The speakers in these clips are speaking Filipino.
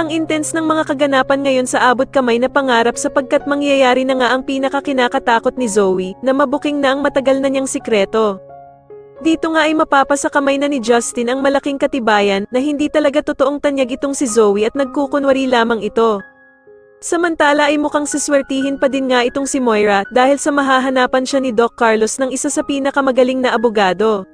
Ang intense ng mga kaganapan ngayon sa abot kamay na pangarap sapagkat mangyayari na nga ang pinakakinakatakot ni Zoe, na mabuking na ang matagal na niyang sikreto. Dito nga ay mapapasa kamay na ni Justin ang malaking katibayan na hindi talaga totoong tanyag itong si Zoe at nagkukunwari lamang ito. Samantala ay mukhang siswertihin pa din nga itong si Moira dahil sa mahahanapan siya ni Doc Carlos ng isa sa pinakamagaling na abogado.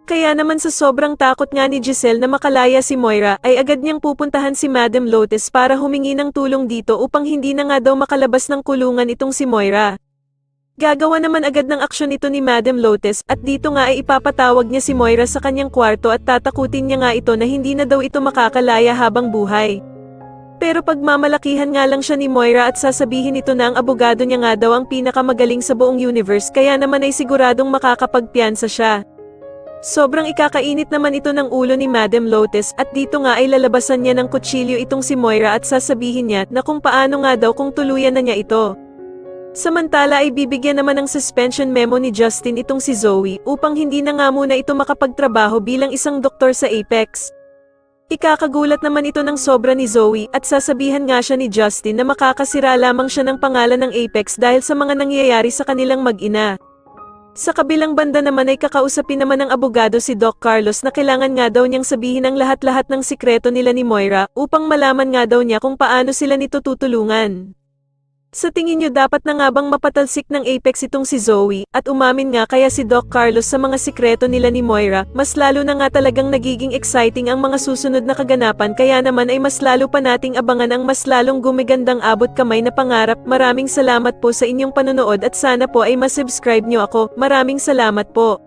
Kaya naman sa sobrang takot nga ni Giselle na makalaya si Moira ay agad niyang pupuntahan si Madam Lotes para humingi ng tulong dito upang hindi na nga daw makalabas ng kulungan itong si Moira. Gagawa naman agad ng aksyon ito ni Madam Lotes at dito nga ay ipapatawag niya si Moira sa kanyang kwarto at tatakutin niya nga ito na hindi na daw ito makakalaya habang buhay. Pero pagmamalakihan nga lang siya ni Moira at sasabihin ito na ang abogado niya nga daw ang pinakamagaling sa buong universe kaya naman ay siguradong makakapagpiyansa siya. Sobrang ikakainit naman ito ng ulo ni Madam Lotes at dito nga ay lalabasan niya ng kutsilyo itong si Moira at sasabihin niya na kung paano nga daw kung tuluyan na niya ito. Samantala ay bibigyan naman ng suspension memo ni Justin itong si Zoe upang hindi na nga muna ito makapagtrabaho bilang isang doktor sa Apex. Ikakagulat naman ito ng sobra ni Zoe at sasabihan nga siya ni Justin na makakasira lamang siya ng pangalan ng Apex dahil sa mga nangyayari sa kanilang mag-ina. Sa kabilang banda naman ay kakausapin naman ng abogado si Doc Carlos na kailangan nga daw niyang sabihin ang lahat-lahat ng sikreto nila ni Moira upang malaman nga daw niya kung paano sila nito tutulungan. Sa tingin niyo dapat na nga bang mapatalsik ng Apex itong si Zoe at umamin nga kaya si Doc Carlos sa mga sikreto nila ni Moira, mas lalo na nga talagang nagiging exciting ang mga susunod na kaganapan kaya naman ay mas lalo pa nating abangan ang mas lalong gumigandang abot kamay na pangarap. Maraming salamat po sa inyong panonood at sana po ay masubscribe niyo ako. Maraming salamat po.